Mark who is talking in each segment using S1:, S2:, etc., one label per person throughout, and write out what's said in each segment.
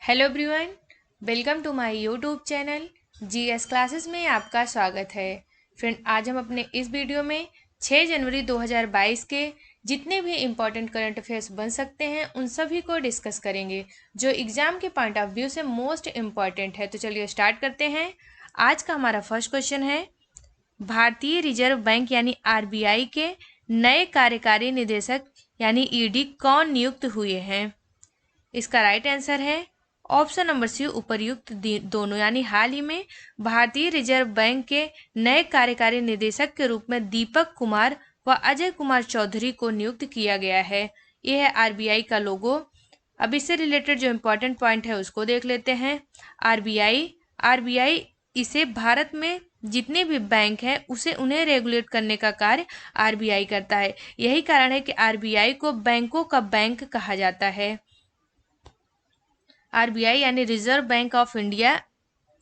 S1: Hello everyone, welcome to my YouTube channel GS classes में आपका स्वागत है। फ्रेंड, आज हम अपने इस वीडियो में 6 जनवरी 2022 के जितने भी इम्पोर्टेंट करंट अफेयर्स बन सकते हैं उन सभी को डिस्कस करेंगे, जो एग्जाम के पॉइंट ऑफ व्यू से मोस्ट इम्पॉर्टेंट है। तो चलिए स्टार्ट करते हैं। आज का हमारा फर्स्ट क्वेश्चन है, भारतीय रिजर्व बैंक यानी आरबीआई के नए कार्यकारी निदेशक यानी ईडी कौन नियुक्त हुए हैं? इसका राइट आंसर है ऑप्शन नंबर सी, उपर्युक्त दोनों। यानी हाल ही में भारतीय रिजर्व बैंक के नए कार्यकारी निदेशक के रूप में दीपक कुमार व अजय कुमार चौधरी को नियुक्त किया गया है। यह है आरबीआई का लोगो। अब इससे रिलेटेड जो इम्पोर्टेंट पॉइंट है उसको देख लेते हैं। आरबीआई इसे भारत में जितने भी बैंक हैं उन्हें रेगुलेट करने का कार्य आरबीआई करता है। यही कारण है कि आरबीआई को बैंकों का बैंक कहा जाता है। आरबीआई यानी रिजर्व बैंक ऑफ इंडिया,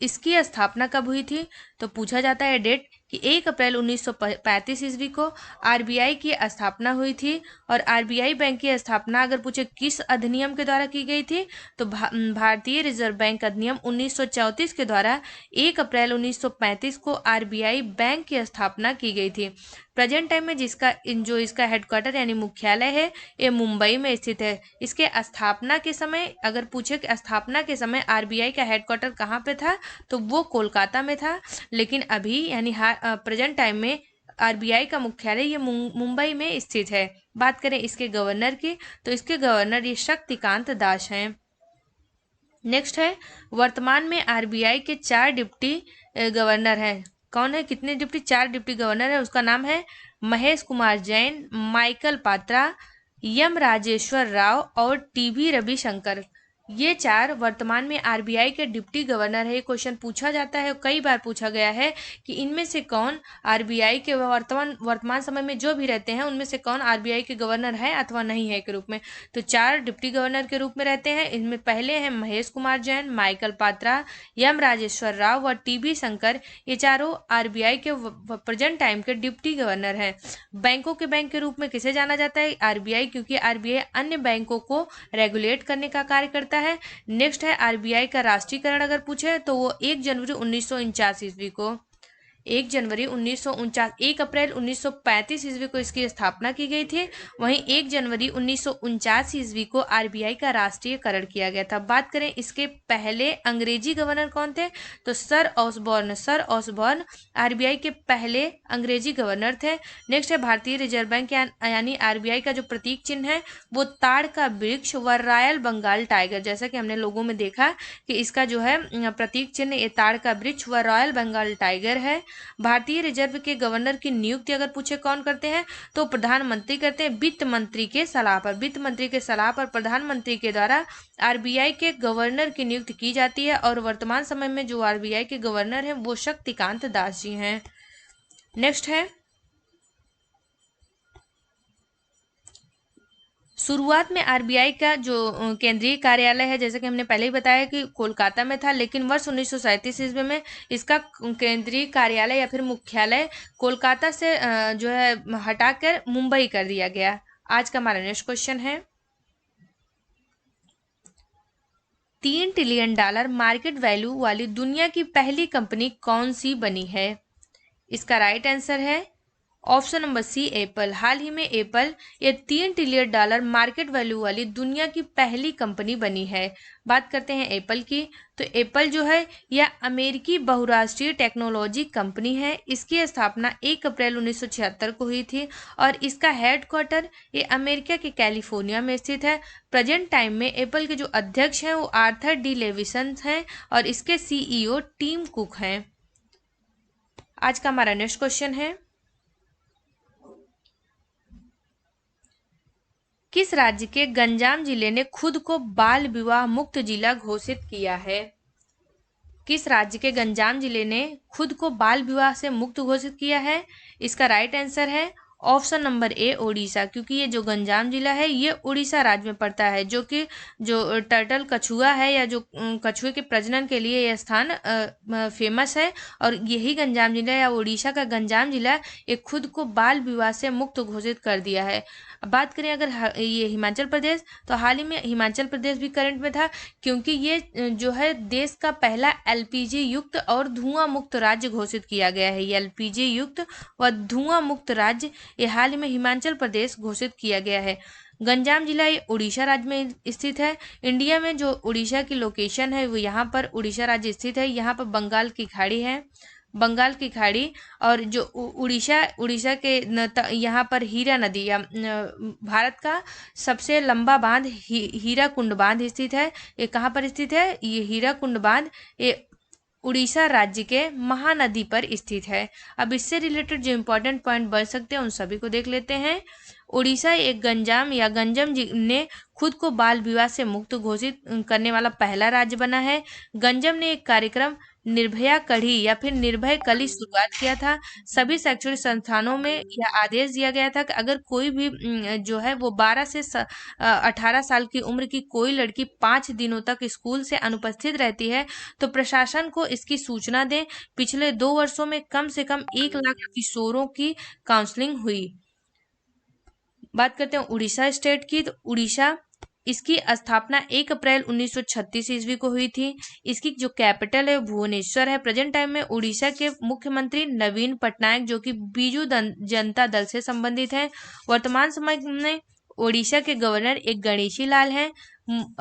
S1: इसकी स्थापना कब हुई थी? तो पूछा जाता है डेट कि 1 अप्रैल 1935 ईस्वी को आरबीआई की स्थापना हुई थी। और आरबीआई बैंक की स्थापना अगर पूछे किस अधिनियम के द्वारा की गई थी, तो भारतीय रिजर्व बैंक अधिनियम 1934 के द्वारा 1 अप्रैल 1935 को आरबीआई बैंक की स्थापना की गई थी। प्रेजेंट टाइम में इसका हेडक्वार्टर यानी मुख्यालय है, ये मुंबई में स्थित है। इसके स्थापना के समय अगर पूछे कि स्थापना के समय आरबीआई का हेडक्वार्टर कहाँ पे था, तो वो कोलकाता में था। लेकिन अभी यानी प्रेजेंट टाइम में आरबीआई का मुख्यालय ये मुंबई में स्थित है। बात करें इसके गवर्नर की, तो इसके गवर्नर ये शक्तिकांत दास हैं। नेक्स्ट है, वर्तमान में आरबीआई के 4 डिप्टी गवर्नर हैं। कौन है? कितने डिप्टी? 4 डिप्टी गवर्नर है। उसका नाम है महेश कुमार जैन, माइकल पात्रा, एम राजेश्वर राव और टीवी रविशंकर। ये 4 वर्तमान में आरबीआई के डिप्टी गवर्नर है। ये क्वेश्चन पूछा जाता है, कई बार पूछा गया है कि इनमें से कौन आरबीआई के वर्तमान समय में जो भी रहते हैं उनमें से कौन आरबीआई के गवर्नर है अथवा नहीं है के रूप में। तो 4 डिप्टी गवर्नर के रूप में रहते हैं। इनमें पहले हैं महेश कुमार जैन, माइकल पात्रा, एम राजेश्वर राव व टीबी शंकर। ये चारों आरबीआई के प्रेजेंट टाइम के डिप्टी गवर्नर हैं। बैंकों के बैंक के रूप में किसे जाना जाता है? आरबीआई, क्योंकि आरबीआई अन्य बैंकों को रेगुलेट करने का कार्य करता है। नेक्स्ट है आरबीआई का राष्ट्रीयकरण अगर पूछे तो वो 1 जनवरी 1949 ईस्वी को 1 अप्रैल 1935 ईस्वी को इसकी स्थापना की गई थी। वहीं 1 जनवरी 1949 ईस्वी को आरबीआई का राष्ट्रीयकरण किया गया था। बात करें इसके पहले अंग्रेजी गवर्नर कौन थे, तो सर ऑसबॉर्न आरबीआई के पहले अंग्रेजी गवर्नर थे। नेक्स्ट है भारतीय रिजर्व बैंक यानी आरबीआई का जो प्रतीक चिन्ह है वो ताड़ का वृक्ष व रॉयल बंगाल टाइगर। जैसा कि हमने लोगों में देखा कि इसका जो है प्रतीक चिन्ह ये ताड़ का वृक्ष व रॉयल बंगाल टाइगर है। भारतीय रिजर्व के गवर्नर की नियुक्ति अगर पूछे कौन करते हैं, तो प्रधानमंत्री करते हैं वित्त मंत्री के सलाह पर। वित्त मंत्री के सलाह पर प्रधानमंत्री के द्वारा आरबीआई के गवर्नर की नियुक्ति की जाती है। और वर्तमान समय में जो आरबीआई के गवर्नर हैं वो शक्तिकांत दास जी हैं। नेक्स्ट है, शुरुआत में आरबीआई का जो केंद्रीय कार्यालय है, जैसे कि हमने पहले ही बताया कि कोलकाता में था, लेकिन वर्ष 1937 ईस्वी में इसका केंद्रीय कार्यालय या फिर मुख्यालय कोलकाता से जो है हटाकर मुंबई कर दिया गया। आज का हमारा नेक्स्ट क्वेश्चन है, $3 ट्रिलियन मार्केट वैल्यू वाली दुनिया की पहली कंपनी कौन सी बनी है? इसका राइट आंसर है ऑप्शन नंबर सी, एप्पल। हाल ही में एप्पल ये $3 ट्रिलियन मार्केट वैल्यू वाली दुनिया की पहली कंपनी बनी है। बात करते हैं एप्पल की, तो एप्पल जो है यह अमेरिकी बहुराष्ट्रीय टेक्नोलॉजी कंपनी है। इसकी स्थापना 1 अप्रैल 1976 को हुई थी और इसका हेडक्वार्टर ये अमेरिका के कैलिफोर्निया में स्थित है। प्रेजेंट टाइम में एप्पल के जो अध्यक्ष हैं वो आर्थर डी लेविसन हैं और इसके सीईओ टिम कुक हैं। आज का हमारा नेक्स्ट क्वेश्चन है, किस राज्य के गंजाम जिले ने खुद को बाल विवाह मुक्त जिला घोषित किया है? किस राज्य के गंजाम जिले ने खुद को बाल विवाह से मुक्त घोषित किया है? इसका राइट आंसर है ऑप्शन नंबर ए ओडिशा, क्योंकि ये जो गंजाम जिला है ये उड़ीसा राज्य में पड़ता है, जो कि जो टर्टल कछुआ है या जो कछुए के प्रजनन के लिए यह स्थान फेमस है। और यही गंजाम जिला या उड़ीसा का गंजाम जिला ये खुद को बाल विवाह से मुक्त घोषित कर दिया है। अब बात करें अगर ये हिमाचल प्रदेश, तो हाल ही में हिमाचल प्रदेश भी करंट में था, क्योंकि ये जो है देश का पहला एलपीजी युक्त और धुआं मुक्त राज्य घोषित किया गया है। ये एलपीजी युक्त व धुआं मुक्त राज्य ये हाल ही में हिमाचल प्रदेश घोषित किया गया है। गंजाम जिला ये उड़ीसा राज्य में स्थित है। इंडिया में जो उड़ीसा की लोकेशन है वो यहाँ पर उड़ीसा राज्य स्थित है। यहाँ पर बंगाल की खाड़ी है, बंगाल की खाड़ी, और जो उड़ीसा के यहाँ पर हीरा नदी या भारत का सबसे लंबा बांध हीराकुंड बांध स्थित है। ये कहाँ पर स्थित है? ये हीराकुंड बांध ये उड़ीसा राज्य के महानदी पर स्थित है। अब इससे रिलेटेड जो इम्पोर्टेंट पॉइंट बन सकते हैं उन सभी को देख लेते हैं। उड़ीसा एक गंजाम या गंजम ने खुद को बाल विवाह से मुक्त घोषित करने वाला पहला राज्य बना है। गंजम ने एक कार्यक्रम निर्भया कढ़ी या फिर निर्भय कली शुरुआत किया था। सभी शैक्षणिक संस्थानों में यह आदेश दिया गया था कि अगर कोई भी जो है वो 12 से 18 साल की उम्र की कोई लड़की 5 दिनों तक स्कूल से अनुपस्थित रहती है तो प्रशासन को इसकी सूचना दें। पिछले 2 वर्षों में कम से कम 1 लाख किशोरों की काउंसलिंग हुई। बात करते हैं उड़ीसा स्टेट की, तो उड़ीसा इसकी स्थापना 1 अप्रैल 1936 ईस्वी को हुई थी। इसकी जो कैपिटल है भुवनेश्वर है। प्रेजेंट टाइम में उड़ीसा के मुख्यमंत्री नवीन पटनायक जो कि बीजू जनता दल से संबंधित हैं। वर्तमान समय में उड़ीसा के गवर्नर एक गणेशी लाल हैं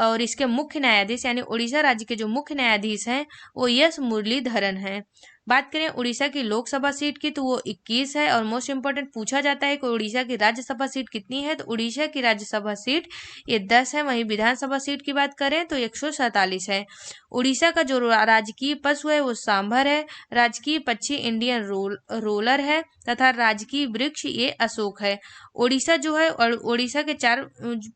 S1: और इसके मुख्य न्यायाधीश यानी उड़ीसा राज्य के जो मुख्य न्यायाधीश हैं वो यस मुरलीधरन हैं। बात करें उड़ीसा की लोकसभा सीट की तो वो 21 है। और मोस्ट इंपोर्टेंट पूछा जाता है कि उड़ीसा की राज्यसभा सीट कितनी है, तो उड़ीसा की राज्यसभा सीट ये 10 है। वहीं विधानसभा सीट की बात करें तो 147 है। उड़ीसा का जो राजकीय पशु है वो सांभर है। राजकीय पक्षी इंडियन रोलर है तथा राजकीय वृक्ष ये अशोक है। उड़ीसा जो है और उड़ीसा के 4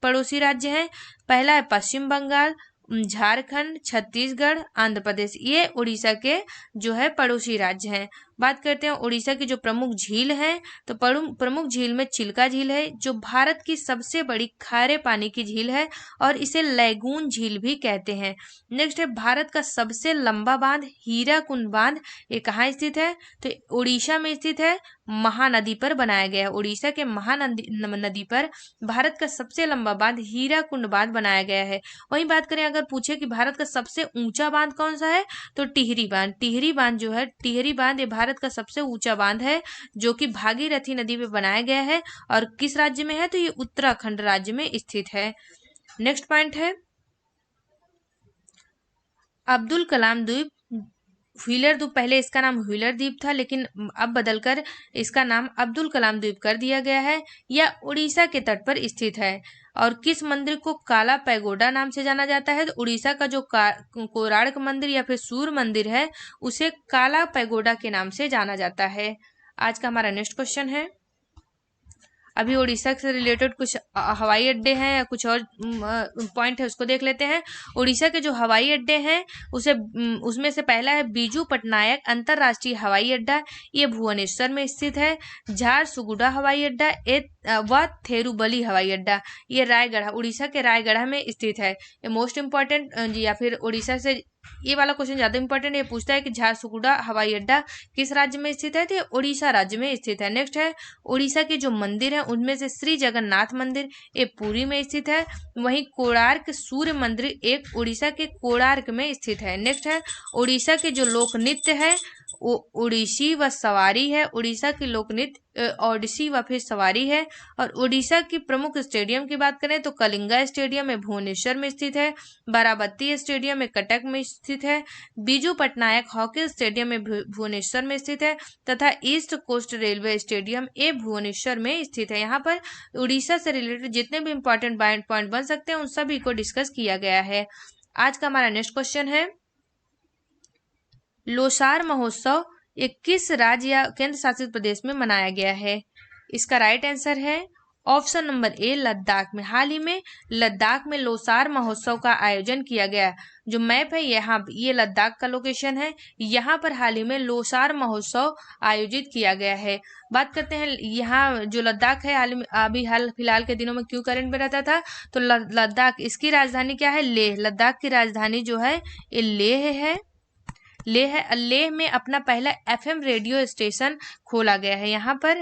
S1: पड़ोसी राज्य हैं। पहला है पश्चिम बंगाल, झारखंड, छत्तीसगढ़, आंध्र प्रदेश, ये उड़ीसा के जो है पड़ोसी राज्य हैं। बात करते हैं उड़ीसा की जो प्रमुख झील है, तो प्रमुख झील में चिल्का झील है जो भारत की सबसे बड़ी खारे पानी की झील है और इसे लैगून झील भी कहते हैं। नेक्स्ट है भारत का सबसे लंबा बांध हीराकुंड बांध, ये कहाँ स्थित है? तो उड़ीसा में स्थित है, महानदी पर बनाया गया है। उड़ीसा के महानदी पर भारत का सबसे लंबा बांध हीराकुंड बांध बनाया गया है। वहीं बात करें अगर पूछे कि भारत का सबसे ऊंचा बांध कौन सा है, तो टिहरी बांध। टिहरी बांध जो है, टिहरी बांध ये भारत का सबसे ऊंचा बांध है जो कि भागीरथी नदी पे बनाया गया है। और किस राज्य में है? तो ये उत्तराखंड राज्य में स्थित है। नेक्स्ट पॉइंट है अब्दुल कलाम द्वीप। व्हीलर द्वीप, पहले इसका नाम व्हीलर द्वीप था लेकिन अब बदलकर इसका नाम अब्दुल कलाम द्वीप कर दिया गया है। यह उड़ीसा के तट पर स्थित है। और किस मंदिर को काला पैगोडा नाम से जाना जाता है? तो उड़ीसा का जो कोणार्क मंदिर या फिर सूर्य मंदिर है उसे काला पैगोडा के नाम से जाना जाता है। आज का हमारा नेक्स्ट क्वेश्चन है, अभी उड़ीसा से रिलेटेड कुछ हवाई अड्डे हैं या कुछ और पॉइंट है उसको देख लेते हैं। उड़ीसा के जो हवाई अड्डे हैं उसमें से पहला है बीजू पटनायक अंतरराष्ट्रीय हवाई अड्डा, ये भुवनेश्वर में स्थित है। झारसुगुडा हवाई अड्डा व थेरुबली हवाई अड्डा ये रायगढ़, उड़ीसा के रायगढ़ में स्थित है। ये मोस्ट इम्पॉर्टेंट या फिर उड़ीसा से ये वाला क्वेश्चन ज्यादा इंपॉर्टेंट, ये पूछता है कि झारसुगुडा हवाई अड्डा किस राज्य में स्थित है? तो उड़ीसा राज्य में स्थित है। नेक्स्ट है उड़ीसा के जो मंदिर है उनमें से श्री जगन्नाथ मंदिर ये पुरी में स्थित है। वहीं कोणार्क सूर्य मंदिर एक उड़ीसा के कोणार्क में स्थित है। नेक्स्ट है उड़ीसा के जो लोक नृत्य है उड़ीसी व सवारी है। उड़ीसा की लोक नृत्य ओडिसी व फिर सवारी है। और उड़ीसा की प्रमुख स्टेडियम की बात करें तो कलिंगा स्टेडियम में भुवनेश्वर में स्थित है। बाराबती स्टेडियम में कटक में स्थित है। बीजू पटनायक हॉकी स्टेडियम में भुवनेश्वर में स्थित है तथा ईस्ट कोस्ट रेलवे स्टेडियम ए भुवनेश्वर में स्थित है। यहाँ पर उड़ीसा से रिलेटेड जितने भी इंपॉर्टेंट पॉइंट बन सकते हैं उन सभी को डिस्कस किया गया है। आज का हमारा नेक्स्ट क्वेश्चन है लोसार महोत्सव ये किस राज्य या केंद्र शासित प्रदेश में मनाया गया है? इसका राइट आंसर है ऑप्शन नंबर ए लद्दाख में। हाल ही में लद्दाख में लोसार महोत्सव का आयोजन किया गया। जो मैप है यहाँ ये लद्दाख का लोकेशन है। यहाँ पर हाल ही में लोसार महोत्सव आयोजित किया गया है। बात करते हैं यहाँ जो लद्दाख है हाल फिलहाल के दिनों में क्यों करंट में रहता था, तो लद्दाख, इसकी राजधानी क्या है, लेह। लद्दाख की राजधानी जो है ये लेह है। लेह में अपना पहला एफएम रेडियो स्टेशन खोला गया है। यहाँ पर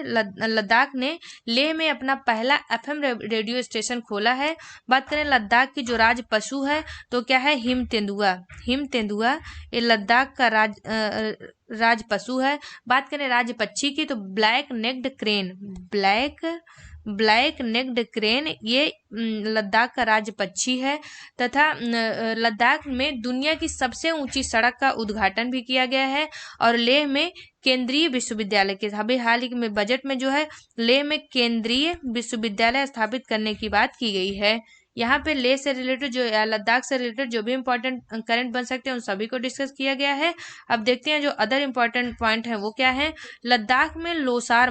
S1: लद्दाख ने लेह में अपना पहला एफएम रेडियो स्टेशन खोला है। बात करें लद्दाख की जो राज पशु है तो क्या है, हिम तेंदुआ ये लद्दाख का राज पशु है। बात करें राज पक्षी की तो ब्लैक नेक्ड क्रेन ये लद्दाख का राज्य पक्षी है। तथा लद्दाख में दुनिया की सबसे ऊंची सड़क का उद्घाटन भी किया गया है। और लेह में केंद्रीय विश्वविद्यालय के अभी हाल ही में बजट में जो है लेह में केंद्रीय विश्वविद्यालय स्थापित करने की बात की गई है। यहाँ पे लेह से रिलेटेड जो लद्दाख से रिलेटेड जो भी इंपॉर्टेंट करंट बन सकते हैं उन सभी को डिस्कस किया गया है। अब देखते हैं जो अदर इंपॉर्टेंट पॉइंट है वो क्या है। लद्दाख में लोसार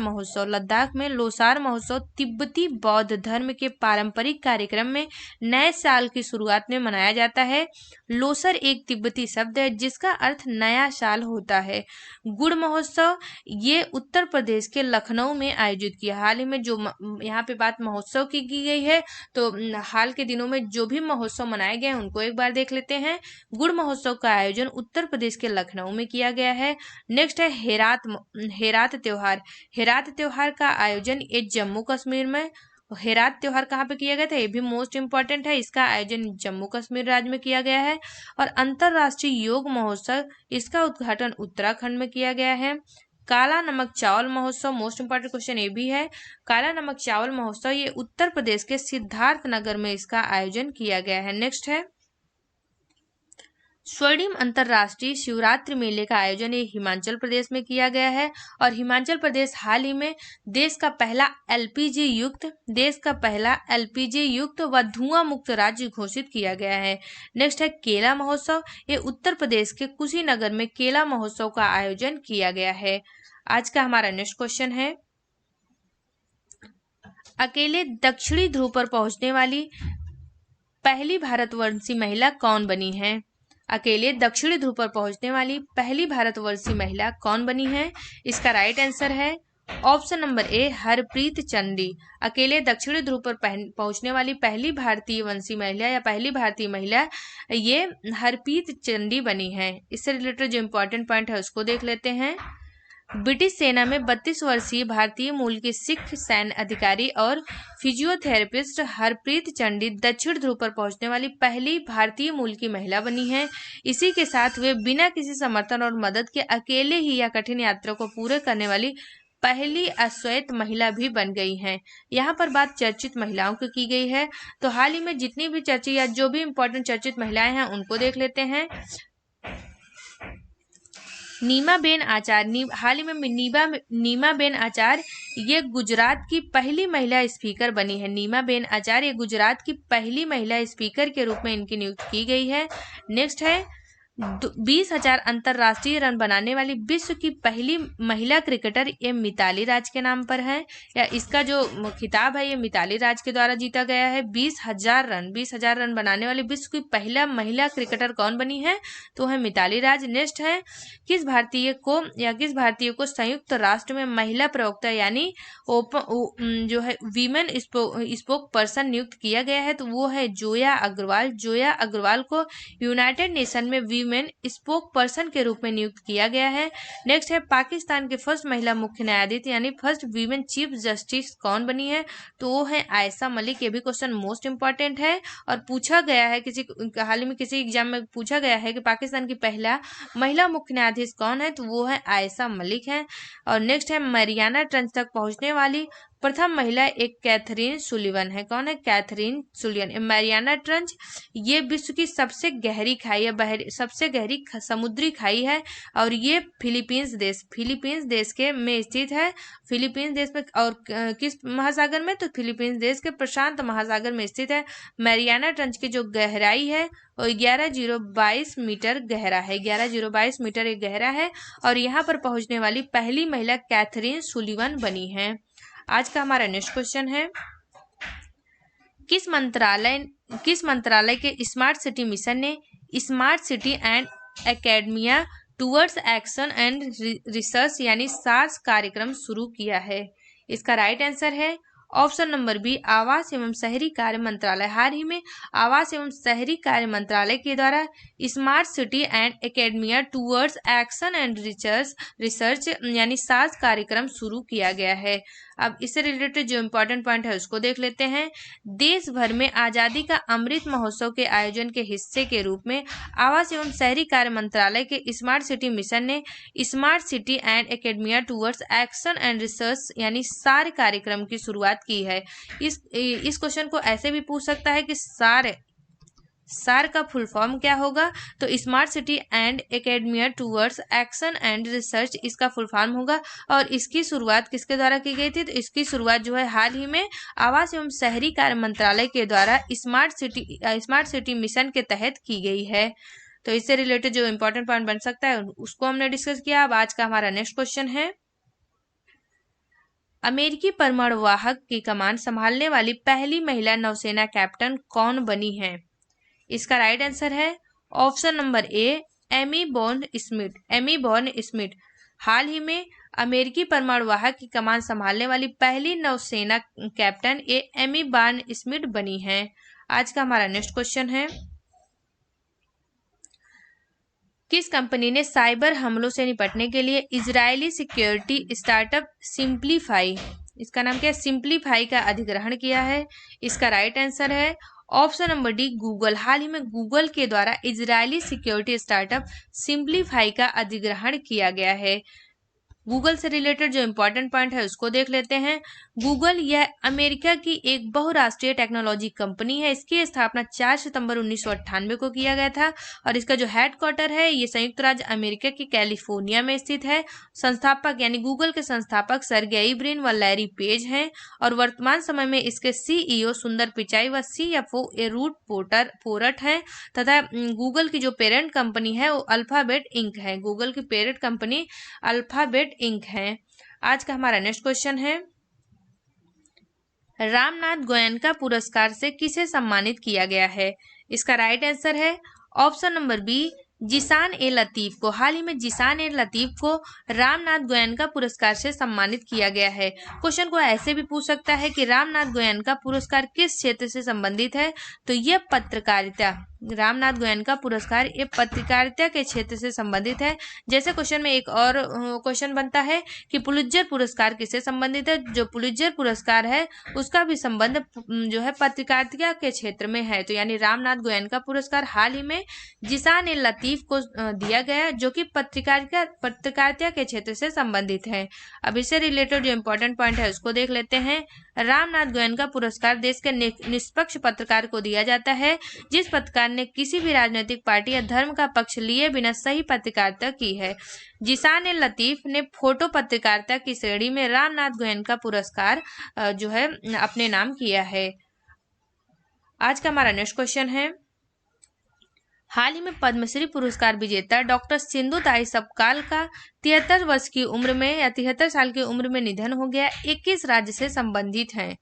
S1: महोत्सव तिब्बती बौद्ध धर्म के पारंपरिक कार्यक्रम में नए साल की शुरुआत में मनाया जाता है। लोसर एक तिब्बती शब्द है जिसका अर्थ नया साल होता है। गुड़ महोत्सव ये उत्तर प्रदेश के लखनऊ में आयोजित किया। हाल ही में जो यहाँ पे बात महोत्सव की गई है तो हाल के दिनों में जो भी महोत्सव मनाए गए हैं उनको एक बार देख लेते हैं। गुड़ महोत्सव का आयोजन उत्तर प्रदेश के लखनऊ में किया गया है। नेक्स्ट है हेरात त्योहार का आयोजन ये जम्मू कश्मीर में। हेरात त्योहार कहाँ पे किया गया था, ये भी मोस्ट इंपॉर्टेंट है। इसका आयोजन जम्मू कश्मीर राज्य में किया गया है। और अंतरराष्ट्रीय योग महोत्सव इसका उद्घाटन उत्तराखंड में किया गया है। काला नमक चावल महोत्सव, मोस्ट इंपॉर्टेंट क्वेश्चन ये भी है। काला नमक चावल महोत्सव ये उत्तर प्रदेश के सिद्धार्थ नगर में इसका आयोजन किया गया है। नेक्स्ट है स्वर्णिम अंतरराष्ट्रीय शिवरात्रि मेले का आयोजन ये हिमाचल प्रदेश में किया गया है। और हिमाचल प्रदेश हाल ही में देश का पहला एलपीजी युक्त व धुआं मुक्त राज्य घोषित किया गया है। नेक्स्ट है केला महोत्सव, ये उत्तर प्रदेश के कुशीनगर में केला महोत्सव का आयोजन किया गया है। आज का हमारा नेक्स्ट क्वेश्चन है अकेले दक्षिणी ध्रुव पर पहुंचने वाली पहली भारतवर्षीय महिला कौन बनी है। अकेले दक्षिणी ध्रुव पर पहुंचने वाली पहली भारतवर्षीय महिला कौन बनी है। इसका राइट आंसर है ऑप्शन नंबर ए हरप्रीत चंडी। अकेले दक्षिणी ध्रुव पर पहुंचने वाली पहली भारतीय वंशी महिला या पहली भारतीय महिला ये हरप्रीत चंडी बनी है। इससे रिलेटेड जो इंपॉर्टेंट पॉइंट है उसको देख लेते हैं। ब्रिटिश सेना में 32 वर्षीय भारतीय मूल के सिख सैन्य अधिकारी और फिजियोथेरेपिस्ट हरप्रीत चंडी दक्षिण ध्रुव पर पहुंचने वाली पहली भारतीय मूल की महिला बनी है। इसी के साथ वे बिना किसी समर्थन और मदद के अकेले ही या कठिन यात्रा को पूरे करने वाली पहली अश्वेत महिला भी बन गई हैं। यहाँ पर बात चर्चित महिलाओं की गई है। तो हाल ही में जितनी भी चर्चित या जो भी इंपॉर्टेंट चर्चित महिलाएं हैं उनको देख लेते हैं। नीमाबेन आचार्य, हाल ही में नीमाबेन आचार्य ये गुजरात की पहली महिला स्पीकर बनी है। नीमाबेन आचार्य ये गुजरात की पहली महिला स्पीकर के रूप में इनकी नियुक्ति की गई है। नेक्स्ट है 20,000 अंतरराष्ट्रीय रन बनाने वाली विश्व की पहली महिला क्रिकेटर ये मिताली राज के नाम पर है, या इसका जो खिताब है ये मिताली राज के द्वारा जीता गया है। 20,000 रन बनाने वाली विश्व की पहला महिला क्रिकेटर कौन बनी है, तो है मिताली राज। नेक्स्ट है किस भारतीय को संयुक्त राष्ट्र में महिला प्रवक्ता यानी जो है वीमेन स्पोक पर्सन नियुक्त किया गया है, तो वो है जोया अग्रवाल को यूनाइटेड नेशन में वीमेन स्पोक पर्सन के रूप में नियुक्त किया गया है। नेक्स्ट है पाकिस्तान के फर्स्ट महिला मुख्य न्यायाधीश यानी फर्स्ट वीमेन चीफ जस्टिस कौन बनी है, तो वो है आयशा मलिक। ये भी क्वेश्चन मोस्ट इंपॉर्टेंट है और पूछा गया है हाल ही में किसी एग्जाम में पूछा गया है कि पाकिस्तान की पहला महिला मुख्य न्यायाधीश कौन है, तो वो है आयशा मलिक है। और नेक्स्ट है मरियाना ट्रेंच तक पहुंचने वाली प्रथम महिला एक कैथरीन सुलिवन है। कौन है, कैथरीन सुलिवन। मैरियाना ट्रेंच ये विश्व की सबसे गहरी खाई है, सबसे गहरी समुद्री खाई है और ये फिलीपींस देश के में स्थित है। फिलीपींस देश में और किस महासागर में, तो फिलीपींस देश के प्रशांत महासागर में स्थित है। मैरियाना ट्रेंच की जो गहराई है वो 11,022 मीटर गहरा है। 11,022 मीटर एक गहरा है और यहाँ पर पहुंचने वाली पहली महिला कैथरीन सुलिवन बनी है। आज का हमारा नेक्स्ट क्वेश्चन है किस मंत्रालय के स्मार्ट सिटी मिशन ने smart city and academia towards action and research यानी सार्स कार्यक्रम शुरू किया है। इसका राइट आंसर है ऑप्शन नंबर बी, आवास एवं शहरी कार्य मंत्रालय। हाल ही में आवास एवं शहरी कार्य मंत्रालय के द्वारा smart city and academia towards action and research यानी सार्स कार्यक्रम शुरू किया गया है। अब इससे रिलेटेड जो इम्पोर्टेंट पॉइंट है उसको देख लेते हैं। देश भर में आज़ादी का अमृत महोत्सव के आयोजन के हिस्से के रूप में आवास एवं शहरी कार्य मंत्रालय के स्मार्ट सिटी मिशन ने smart city and academia towards action and research यानी सार कार्यक्रम की शुरुआत की है। इस क्वेश्चन को ऐसे भी पूछ सकता है कि सार का फुल फॉर्म क्या होगा, तो smart city and academia towards action and research इसका फुल फॉर्म होगा। और इसकी शुरुआत किसके द्वारा की गई थी, तो इसकी शुरुआत जो है हाल ही में आवास एवं शहरी कार्य मंत्रालय के द्वारा स्मार्ट सिटी मिशन के तहत की गई है। तो इससे रिलेटेड जो इम्पोर्टेंट पॉइंट बन सकता है उसको हमने डिस्कस किया। अब आज का हमारा नेक्स्ट क्वेश्चन है, अमेरिकी परमाणु वाहक की कमान संभालने वाली पहली महिला नौसेना कैप्टन कौन बनी है? इसका राइट आंसर है option number A, Amy Bourne Smith. हाल ही में अमेरिकी परमाणु वाहक की कमान संभालने वाली पहली नौसेना कैप्टन एमी बॉर्न स्मिथ बनी है। आज का हमारा नेक्स्ट क्वेश्चन है, किस कंपनी ने साइबर हमलों से निपटने के लिए इजरायली सिक्योरिटी स्टार्टअप सिंप्लीफाई, इसका नाम क्या है, सिंप्लीफाई का अधिग्रहण किया है? इसका राइट आंसर है ऑप्शन नंबर डी, गूगल। हाल ही में गूगल के द्वारा इजरायली सिक्योरिटी स्टार्टअप सिंप्लीफाई का अधिग्रहण किया गया है। गूगल से रिलेटेड जो इम्पोर्टेंट पॉइंट है उसको देख लेते हैं। गूगल यह अमेरिका की एक बहुराष्ट्रीय टेक्नोलॉजी कंपनी है। इसकी स्थापना 4 सितंबर 1998 को किया गया था और इसका जो हेडक्वार्टर है ये संयुक्त राज्य अमेरिका की कैलिफोर्निया में स्थित है। संस्थापक यानी गूगल के संस्थापक सर्गेई ब्रिन व लैरी पेज हैं और वर्तमान समय में इसके सीईओ सुंदर पिचाई व सीएफओ रूट पोर्ट हैं तथा गूगल की जो पेरेंट कंपनी है वो अल्फाबेट इंक है। गूगल की पेरेंट कंपनी अल्फाबेट इंक है। आज का हमारा नेक्स्ट क्वेश्चन है, रामनाथ गोयनका पुरस्कार से किसे सम्मानित किया गया है? इसका राइट आंसर है ऑप्शन नंबर बी, जिसान ए लतीफ को। हाल ही में जिसान ए लतीफ को रामनाथ गोयनका पुरस्कार से सम्मानित किया गया है। क्वेश्चन को ऐसे भी पूछ सकता है कि रामनाथ गोयनका पुरस्कार किस क्षेत्र से संबंधित है, तो यह पत्रकारिता, रामनाथ गोयनका पुरस्कार ये पत्रकारिता के क्षेत्र से संबंधित है। जैसे क्वेश्चन में एक और क्वेश्चन बनता है कि पुलित्जर पुरस्कार किससे संबंधित है, जो पुलित्जर पुरस्कार है उसका भी संबंध जो है पत्रकारिता के क्षेत्र में है। तो यानी रामनाथ गोयनका पुरस्कार हाल ही में जिसान ए लतीफ को दिया गया जो कि पत्रकारिता के क्षेत्र से संबंधित है। अब इससे रिलेटेड जो इम्पोर्टेंट पॉइंट है उसको देख लेते हैं। रामनाथ गोयनका पुरस्कार देश के निष्पक्ष पत्रकार को दिया जाता है जिस पत्रकार ने किसी भी राजनीतिक पार्टी या धर्म का पक्ष लिए बिना सही पत्रकारिता की है। जिसान ए लतीफ ने फोटो पत्रकारिता की श्रेणी में रामनाथ गोयनका पुरस्कार जो है अपने नाम किया है। आज का हमारा नेक्स्ट क्वेश्चन है, हाल ही में पद्मश्री पुरस्कार विजेता डॉक्टर सिंधुताई सपकाल का 73 वर्ष की उम्र में या 73 साल की उम्र में निधन हो गया। 21 राज्य से संबंधित हैं।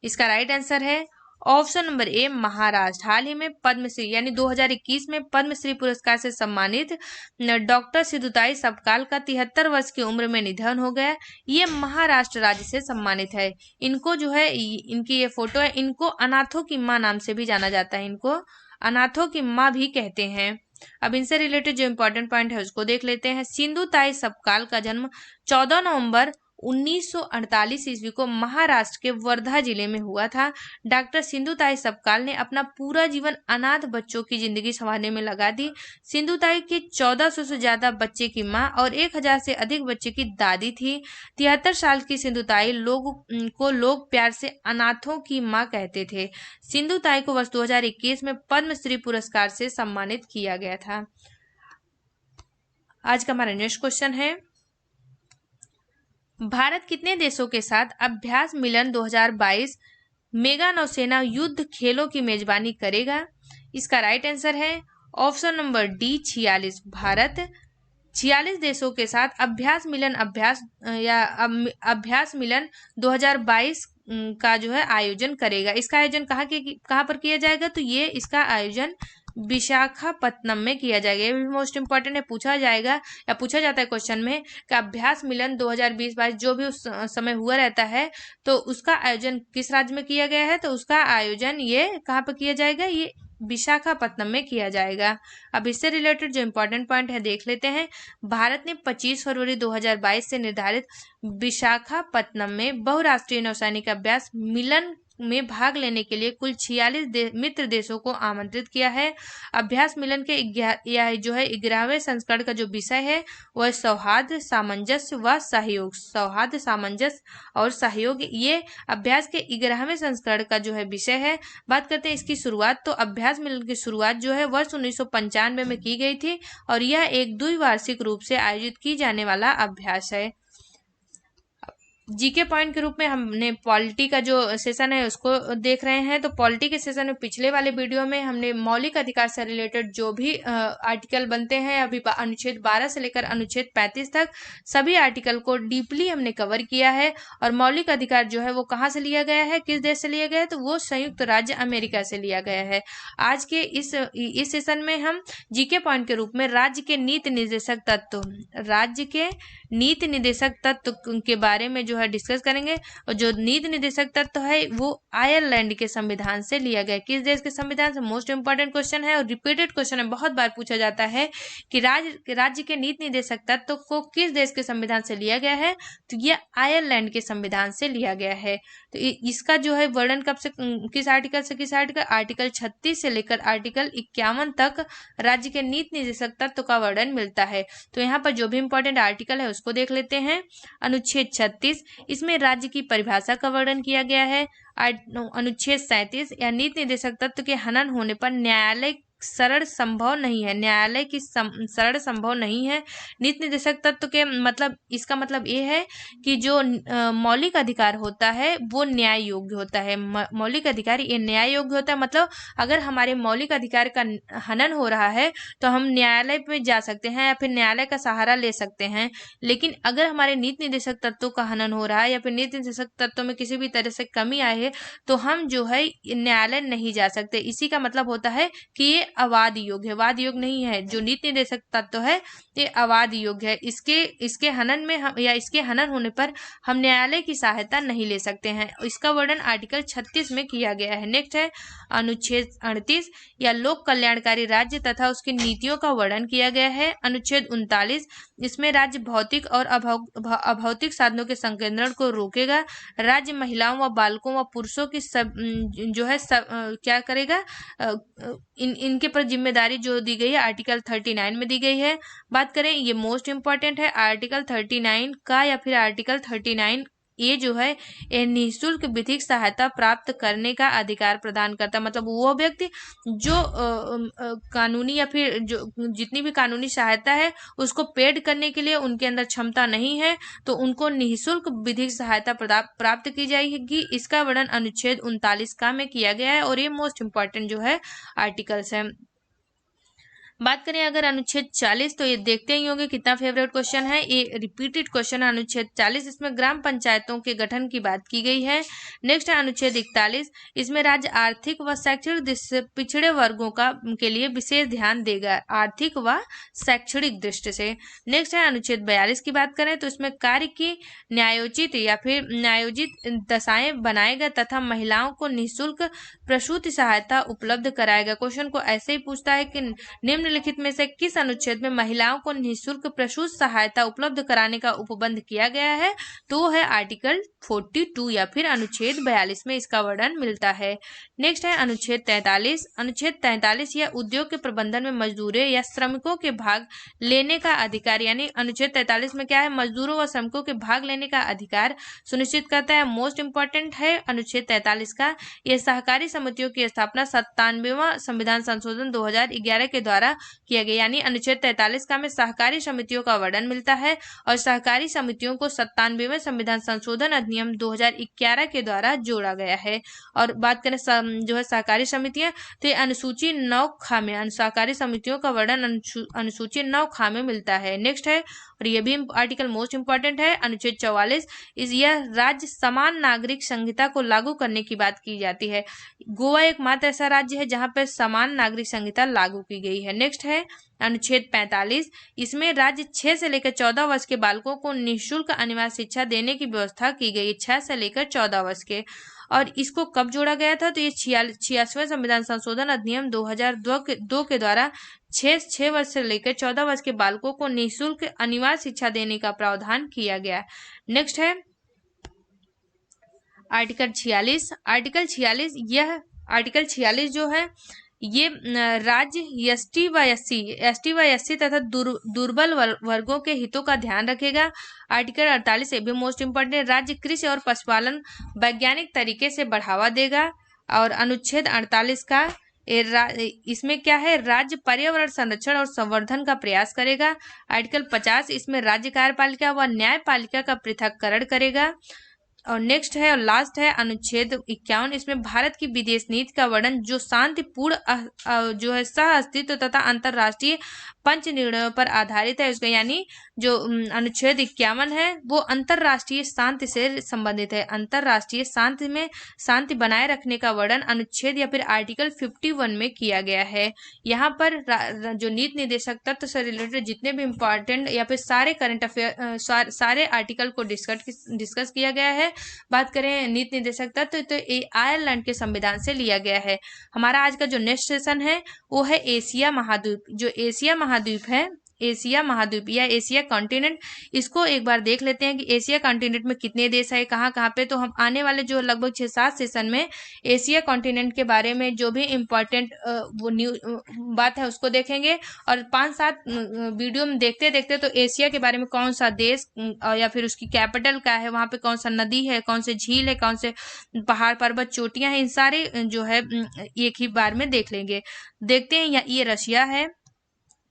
S1: इसका राइट आंसर है ऑप्शन नंबर ए, महाराष्ट्र। हाल ही में पद्मश्री यानी 2021 में पद्मश्री पुरस्कार से सम्मानित डॉक्टर सिंधुताई सपकाल का 73 वर्ष की उम्र में निधन हो गया। ये महाराष्ट्र राज्य से सम्मानित है। इनको जो है इनकी ये फोटो है, इनको अनाथों की मां नाम से भी जाना जाता है, इनको अनाथों की मां भी कहते हैं। अब इनसे रिलेटेड जो इम्पोर्टेंट पॉइंट है उसको देख लेते हैं। सिंधुताई सपकाल का जन्म 14 नवंबर 1948 ईस्वी को महाराष्ट्र के वर्धा जिले में हुआ था। डॉक्टर सिंधुताई सपकाल ने अपना पूरा जीवन अनाथ बच्चों की जिंदगी संवारने में लगा दी। सिंधुताई की 1400 से ज्यादा बच्चे की मां और 1000 से अधिक बच्चे की दादी थी। 73 साल की सिंधुताई लोग प्यार से अनाथों की मां कहते थे। सिंधुताई को वर्ष 2021 में पद्मश्री पुरस्कार से सम्मानित किया गया था। आज का हमारा नेक्स्ट क्वेश्चन है, भारत कितने देशों के साथ अभ्यास मिलन 2022 मेगा नौसेना युद्ध खेलों की मेजबानी करेगा? इसका राइट आंसर है ऑप्शन नंबर डी, 46। भारत 46 देशों के साथ अभ्यास मिलन 2022 का जो है आयोजन करेगा। इसका आयोजन कहाँ पर किया जाएगा, तो ये इसका आयोजन विशाखापत्तनम में किया जाएगा। ये भी मोस्ट इंपॉर्टेंट है, पूछा जाएगा या पूछा जाता है क्वेश्चन में कि अभ्यास मिलन 2020-22 जो भी उस समय हुआ रहता है तो उसका आयोजन किस राज्य में किया गया है, तो उसका आयोजन ये कहाँ पर किया जाएगा, ये विशाखापत्तनम में किया जाएगा। अब इससे रिलेटेड जो इंपॉर्टेंट पॉइंट है देख लेते हैं। भारत ने 25 फरवरी 2022 से निर्धारित विशाखापत्तनम में बहुराष्ट्रीय नौसैनिक अभ्यास मिलन में भाग लेने के लिए कुल 46 मित्र देशों को आमंत्रित किया है। अभ्यास मिलन के यह जो है 11वें संस्करण का जो विषय है वह सौहार्द, सामंजस्य व सहयोग। सौहार्द, सामंजस्य और सहयोग, ये अभ्यास के 11वें संस्करण का जो है विषय है। बात करते हैं इसकी शुरुआत, तो अभ्यास मिलन की शुरुआत जो है वर्ष 1995 में की गई थी और यह एक द्विवार्षिक रूप से आयोजित की जाने वाला अभ्यास है। जीके पॉइंट के रूप में हमने पॉलिटी का जो सेशन है उसको देख रहे हैं। तो पॉलिटी के सेशन में पिछले वाले वीडियो में हमने मौलिक अधिकार से रिलेटेड जो भी आर्टिकल बनते हैं, अभी अनुच्छेद 12 से लेकर अनुच्छेद 35 तक सभी आर्टिकल को डीपली हमने कवर किया है। और मौलिक अधिकार जो है वो कहाँ से लिया गया है, किस देश से लिया गया है, तो वो संयुक्त राज्य अमेरिका से लिया गया है। आज के इस सेशन में हम जीके पॉइंट के रूप में राज्य के नीति निर्देशक तत्व, राज्य के नीति निर्देशक तत्व के बारे में जो है डिस्कस करेंगे। और जो नीति निर्देशक तत्व है वो आयरलैंड के संविधान से लिया गया। किस देश के संविधान से, मोस्ट इंपॉर्टेंट क्वेश्चन है और रिपीटेड क्वेश्चन है, बहुत बार पूछा जाता है कि राज्य के नीति निर्देशक तत्व को किस देश के संविधान से लिया गया है, तो ये आयरलैंड के संविधान से लिया गया है। तो इसका जो है वर्णन कब से किस आर्टिकल से किस आर्टिकल, आर्टिकल 36 से लेकर आर्टिकल 51 तक राज्य के नीति निर्देशक तत्व का वर्णन मिलता है। तो यहाँ पर जो भी इंपॉर्टेंट आर्टिकल है उसको देख लेते हैं। अनुच्छेद 36, इसमें राज्य की परिभाषा का वर्णन किया गया है। अनुच्छेद 37, या नीति निर्देशक तत्व के हनन होने पर न्यायालय शरण संभव नहीं है, न्यायालय की शरण संभव नहीं है। नीति निर्देशक तत्व के मतलब, इसका मतलब ये है कि जो मौलिक अधिकार होता है वो न्याय योग्य होता है। मौलिक अधिकार ये न्याय योग्य होता है, मतलब अगर हमारे मौलिक अधिकार का हनन हो रहा है तो हम न्यायालय में जा सकते हैं या फिर न्यायालय का सहारा ले सकते हैं। लेकिन अगर हमारे नीति निर्देशक तत्वों का हनन हो रहा है या फिर नीति निर्देशक तत्वों में किसी भी तरह से कमी आई है तो हम जो है न्यायालय नहीं जा सकते। इसी का मतलब होता है कि ये अवाद योग्य है, वाद योग्य नहीं है। जो नीति निर्देशक तत्व है ये अवाद योग्य है। इसके हनन में हम या इसके हनन होने पर हम न्यायालय की सहायता नहीं ले सकते हैं। इसका वर्णन आर्टिकल 36 में किया गया है। नेक्स्ट है अनुच्छेद 38, या लोक कल्याणकारी राज्य तथा उसकी नीतियों का वर्णन किया गया है। अनुच्छेद 39, इसमें राज्य भौतिक और अभौतिक साधनों के संकेंद्रण को रोकेगा। राज्य महिलाओं व बालकों व पुरुषों की क्या करेगा, इनके पर जिम्मेदारी जो दी गई है आर्टिकल 39 में दी गई है। बात करें, ये मोस्ट इंपॉर्टेंट है, आर्टिकल 39 का या फिर आर्टिकल 39 ये जो है ये निःशुल्क विधिक सहायता प्राप्त करने का अधिकार प्रदान करता है। मतलब वो व्यक्ति जो कानूनी या फिर जो जितनी भी कानूनी सहायता है उसको पेड करने के लिए उनके अंदर क्षमता नहीं है तो उनको निःशुल्क विधिक सहायता प्राप्त की जाएगी। इसका वर्णन अनुच्छेद 39 का में किया गया है और ये मोस्ट इंपॉर्टेंट जो है आर्टिकल्स है। बात करें अगर अनुच्छेद 40, तो ये देखते ही होंगे कितना फेवरेट क्वेश्चन है, ये रिपीटेड क्वेश्चन है अनुच्छेद 40। इसमें ग्राम पंचायतों के गठन की बात की गई है। नेक्स्ट है अनुच्छेद 41, इसमें राज्य आर्थिक व शैक्षणिक दृष्टि से पिछड़े वर्गों के लिए विशेष ध्यान देगा, आर्थिक व शैक्षणिक दृष्टि से। नेक्स्ट है अनुच्छेद 42 की बात करें तो इसमें कार्य की न्यायोचित या फिर न्यायोजित दशाएं बनाएगा तथा महिलाओं को निःशुल्क प्रसूति सहायता उपलब्ध कराएगा। क्वेश्चन को ऐसे ही पूछता है कि निम्नलिखित में से किस अनुच्छेद में महिलाओं को निःशुल्क प्रसूति सहायता उपलब्ध कराने का उपबंध किया गया है, तो वो है आर्टिकल 42 या फिर अनुच्छेद 42 में इसका वर्णन मिलता है। नेक्स्ट है अनुच्छेद 43। अनुच्छेद 43 यह उद्योग के प्रबंधन में मजदूरों या श्रमिकों के भाग लेने का अधिकार, यानी अनुच्छेद 43 में क्या है, मजदूरों व श्रमिकों के भाग लेने का अधिकार सुनिश्चित करता है। मोस्ट इंपॉर्टेंट है अनुच्छेद 43 का, यह सहकारी समितियों की स्थापना 97वां संविधान संशोधन 2011 के द्वारा किया गया। यानी अनुच्छेद 43 का में सहकारी समितियों का वर्णन मिलता है और सहकारी समितियों को 97वें संविधान संशोधन अधिनियम 2011 के द्वारा जोड़ा गया है। और बात करें जो है सहकारी समितियां, तो अनुसूची 9 ख में सहकारी समितियों का वर्णन अनुसूची 9 ख में मिलता है। नेक्स्ट है, और ये भी आर्टिकल मोस्ट इंपॉर्टेंट है, अनुच्छेद 44 यह राज्य समान नागरिक संहिता को लागू करने की बात की जाती है। गोवा एकमात्र ऐसा राज्य है जहां पर समान नागरिक संहिता लागू की गई है। नेक्स्ट है अनुच्छेद 45, इसमें राज्य 6 से लेकर 14 वर्ष के बालकों को निःशुल्क अनिवार्य शिक्षा देने की व्यवस्था की गई है, 6 से लेकर 14 वर्ष के। और इसको कब जोड़ा गया था, तो ये 86वें संविधान संशोधन अधिनियम 2002 के द्वारा 6 वर्ष से लेकर 14 वर्ष के बालकों को निःशुल्क अनिवार्य शिक्षा देने का प्रावधान किया गया। नेक्स्ट है आर्टिकल 46। आर्टिकल 46 जो है ये राज्य एसटी व एससी तथा दुर्बल वर्गों के हितों का ध्यान रखेगा। आर्टिकल 48 ये भी मोस्ट इम्पोर्टेंट, राज्य कृषि और पशुपालन वैज्ञानिक तरीके से बढ़ावा देगा। और अनुच्छेद 48 का इसमें क्या है, राज्य पर्यावरण संरक्षण और संवर्धन का प्रयास करेगा। आर्टिकल 50 इसमें राज्य कार्यपालिका व न्यायपालिका का पृथक्करण करेगा। और नेक्स्ट है और लास्ट है अनुच्छेद 51, इसमें भारत की विदेश नीति का वर्णन जो शांतिपूर्ण जो है सह अस्तित्व तथा अंतर्राष्ट्रीय पंच निर्णयों पर आधारित है उसका, यानी जो अनुच्छेद 51 है वो अंतर्राष्ट्रीय शांति से संबंधित है। अंतर्राष्ट्रीय शांति में शांति बनाए रखने का वर्णन अनुच्छेद या फिर आर्टिकल 51 में किया गया है। यहाँ पर जो नीति निर्देशक तत्व से रिलेटेड जितने भी इम्पोर्टेंट या फिर सारे करंट अफेयर सारे आर्टिकल को डिस्कस किया गया है। बात करें नीति निर्देशक तत्व तो ये आयरलैंड के संविधान से लिया गया है। हमारा आज का जो नेक्स्ट सेशन है वो है एशिया महाद्वीप। जो एशिया महाद्वीप है, एशिया महाद्वीप या एशिया कॉन्टिनेंट, इसको एक बार देख लेते हैं कि एशिया कॉन्टिनेंट में कितने देश है, कहाँ कहाँ पे। तो हम आने वाले जो लगभग 6-7 सेशन में एशिया कॉन्टिनेंट के बारे में जो भी इम्पोर्टेंट वो बात है उसको देखेंगे। और 5-7 वीडियो में देखते देखते तो एशिया के बारे में कौन सा देश या फिर उसकी कैपिटल क्या है, वहाँ पे कौन सा नदी है, कौन से झील है, कौन से पहाड़ पर्वत चोटियां हैं, इन सारे जो है एक ही बार में देख लेंगे। देखते हैं ये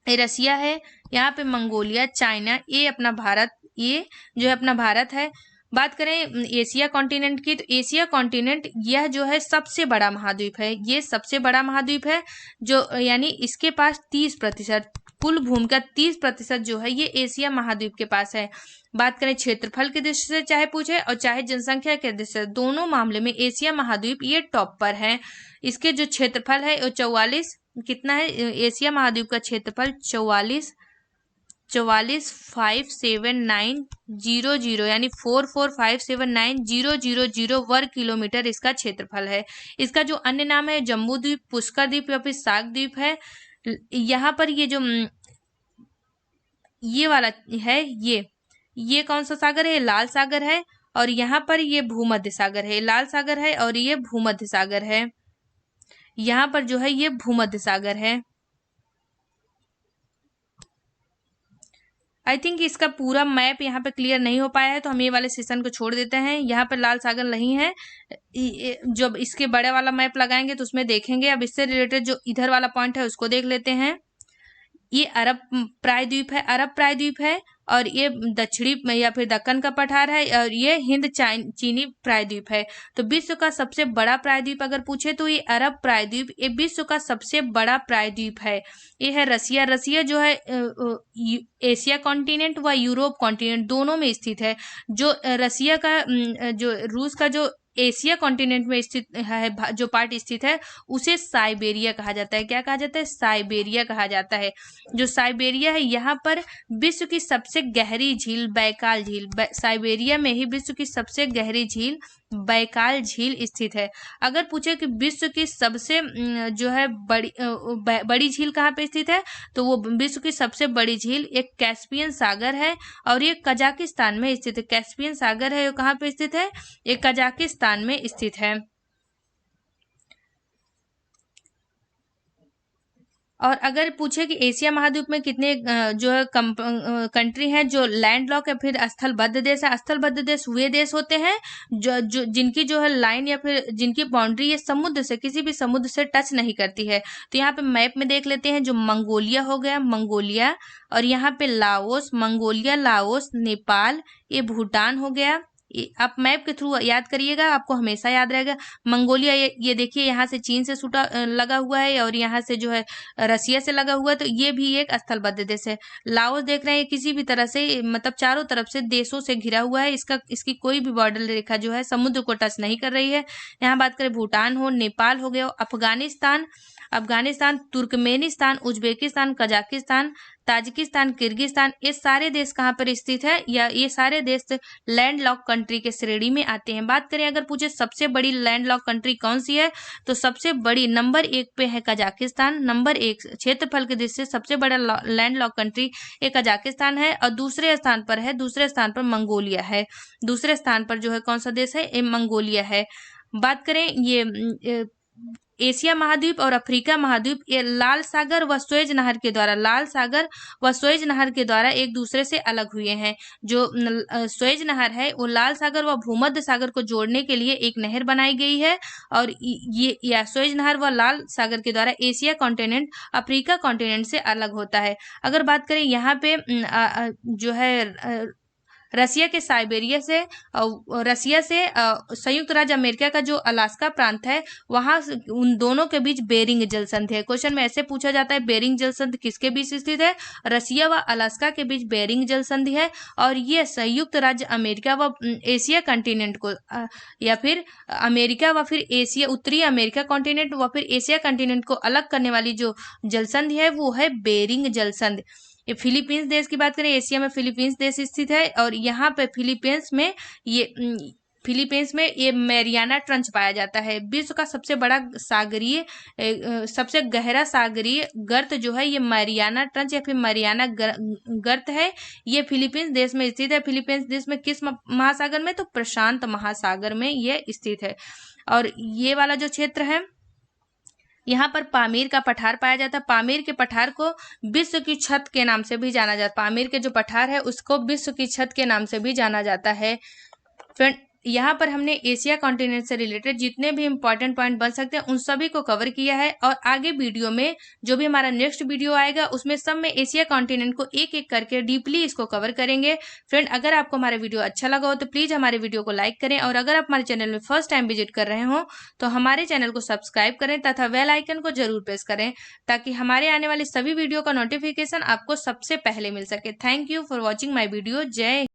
S1: रशिया है, यहाँ पे मंगोलिया, चाइना, ये अपना भारत, ये जो है अपना भारत है। बात करें एशिया कॉन्टिनेंट की, तो एशिया कॉन्टिनेंट यह जो है सबसे बड़ा महाद्वीप है। ये सबसे बड़ा महाद्वीप है जो यानी इसके पास 30% कुल भूमि का 30% जो है ये एशिया महाद्वीप के पास है। बात करें क्षेत्रफल की दृष्टि से चाहे पूछे और चाहे जनसंख्या के दृष्टि से, दोनों मामले में एशिया महाद्वीप ये टॉप पर है। इसके जो क्षेत्रफल है वो 44 कितना है, एशिया महाद्वीप का क्षेत्रफल 44,579,000 यानी 44,579,000 वर्ग किलोमीटर इसका क्षेत्रफल है। इसका जो अन्य नाम है जम्बू द्वीप, पुष्कर द्वीप या फिर साग द्वीप है। यहाँ पर ये जो ये वाला है ये कौन सा सागर है, लाल सागर है। और यहाँ पर ये भूमध्य सागर है, लाल सागर है और ये भूमध्य सागर है। यहाँ पर जो है ये भूमध्य सागर है। आई थिंक इसका पूरा मैप यहाँ पे क्लियर नहीं हो पाया है तो हम ये वाले सेशन को छोड़ देते हैं। यहाँ पे लाल सागर नहीं है, जब इसके बड़े वाला मैप लगाएंगे तो उसमें देखेंगे। अब इससे रिलेटेड जो इधर वाला पॉइंट है उसको देख लेते हैं। ये अरब प्रायद्वीप है और ये दक्षिणी या फिर दक्कन का पठार है और ये हिंद चीनी प्रायद्वीप है। तो विश्व का सबसे बड़ा प्रायद्वीप अगर पूछे तो ये अरब प्रायद्वीप ये विश्व का सबसे बड़ा प्रायद्वीप है। ये है रसिया जो है एशिया कॉन्टिनेंट व यूरोप कॉन्टिनेंट दोनों में स्थित है। जो रसिया का जो रूस का जो एशिया कॉन्टिनेंट में स्थित है जो पार्ट स्थित है उसे साइबेरिया कहा जाता है। क्या कहा जाता है, साइबेरिया कहा जाता है। जो साइबेरिया है यहाँ पर विश्व की सबसे गहरी झील बैकाल झील, साइबेरिया में ही विश्व की सबसे गहरी झील बैकाल झील स्थित है। अगर पूछे कि विश्व की सबसे जो है बड़ी झील कहाँ पे स्थित है तो वो विश्व की सबसे बड़ी झील एक कैस्पियन सागर है और ये कजाकिस्तान में स्थित है। कैस्पियन सागर है, वो कहाँ पे स्थित है, ये कजाकिस्तान में स्थित है। और अगर पूछे कि एशिया महाद्वीप में कितने जो है कंट्री हैं जो लैंड लॉक या फिर स्थलबद्ध देश है, स्थलबद्ध देश वे देश होते हैं जो जिनकी जो है लाइन या फिर जिनकी बाउंड्री ये समुद्र से, किसी भी समुद्र से टच नहीं करती है। तो यहाँ पे मैप में देख लेते हैं, जो मंगोलिया हो गया, मंगोलिया, और यहाँ पे लाओस, मंगोलिया, लाओस, नेपाल, ये भूटान हो गया। आप मैप के थ्रू याद करिएगा, आपको हमेशा याद रहेगा। मंगोलिया, ये देखिए यहाँ से चीन से छूटा लगा हुआ है और यहाँ से जो है रसिया से लगा हुआ है, तो ये भी एक स्थलबद्ध देश है। लाओस देख रहे हैं, किसी भी तरह से मतलब चारों तरफ से देशों से घिरा हुआ है, इसकी कोई भी बॉर्डर रेखा जो है समुद्र को टच नहीं कर रही है। यहाँ बात करें भूटान हो, नेपाल हो गया, Afghanistan, Turkmenistan, Uzbekistan, Kazakhstan, Tajikistan, Kyrgyzstan, ये सारे देश कहाँ पर स्थित है, या ये सारे देश लैंड लॉक कंट्री के श्रेणी में आते हैं। बात करें अगर पूछे सबसे बड़ी लैंड लॉक कंट्री कौन सी है, तो सबसे बड़ी नंबर 1 पे है कजाकिस्तान। नंबर 1 क्षेत्रफल के दृष्टि से सबसे बड़ा लैंड लॉक कंट्री ये कजाकिस्तान है, और दूसरे स्थान पर मंगोलिया है। दूसरे स्थान पर जो है कौन सा देश है, ये मंगोलिया है। बात करें ये एशिया महाद्वीप और अफ्रीका महाद्वीप, ये लाल सागर व स्वेज नहर के द्वारा एक दूसरे से अलग हुए हैं। जो स्वेज नहर है वो लाल सागर व भूमध्य सागर को जोड़ने के लिए एक नहर बनाई गई है, और ये स्वेज नहर व लाल सागर के द्वारा एशिया कॉन्टिनेंट अफ्रीका कॉन्टिनेंट से अलग होता है। अगर बात करें यहाँ पे जो है रसिया के साइबेरिया से रसिया से संयुक्त राज्य अमेरिका का जो अलास्का प्रांत है, वहां उन दोनों के बीच बेरिंग जल संधि है। क्वेश्चन में ऐसे पूछा जाता है, बेरिंग जल संधि किसके बीच स्थित है, रसिया व अलास्का के बीच बेरिंग जल संधि है, और ये संयुक्त राज्य अमेरिका व एशिया कॉन्टिनेंट को या फिर अमेरिका व फिर एशिया, उत्तरी अमेरिका कॉन्टिनेंट व फिर एशिया कॉन्टिनेंट को अलग करने वाली जो जल संधि है वो है बेरिंग जल संधि। ये फिलीपींस देश की बात करें, एशिया में फिलीपींस देश स्थित है, और यहाँ पे फिलीपींस में ये मैरियाना ट्रंच पाया जाता है। विश्व का सबसे बड़ा सबसे गहरा सागरीय गर्त जो है ये मैरियाना ट्रंच या फिर मैरियाना गर्त है। ये फिलीपींस देश में स्थित है। फिलीपींस देश में किस महासागर में, तो प्रशांत महासागर में ये स्थित है। और ये वाला जो क्षेत्र है, यहाँ पर पामीर का पठार पाया जाता है। पामीर के पठार को विश्व की छत के नाम से भी जाना जाता है। पामीर के जो पठार है उसको विश्व की छत के नाम से भी जाना जाता है। फ्रेंड, यहाँ पर हमने एशिया कॉन्टिनेंट से रिलेटेड जितने भी इंपॉर्टेंट पॉइंट बन सकते हैं उन सभी को कवर किया है, और आगे वीडियो में जो भी हमारा नेक्स्ट वीडियो आएगा उसमें सब में एशिया कॉन्टिनेंट को एक एक करके डीपली इसको कवर करेंगे। फ्रेंड, अगर आपको हमारा वीडियो अच्छा लगा हो तो प्लीज हमारे वीडियो को लाइक करें, और अगर आप हमारे चैनल में फर्स्ट टाइम विजिट कर रहे हो तो हमारे चैनल को सब्सक्राइब करें तथा बेल आइकन को जरूर प्रेस करें, ताकि हमारे आने वाले सभी वीडियो का नोटिफिकेशन आपको सबसे पहले मिल सके। Thank you for watching my video. जय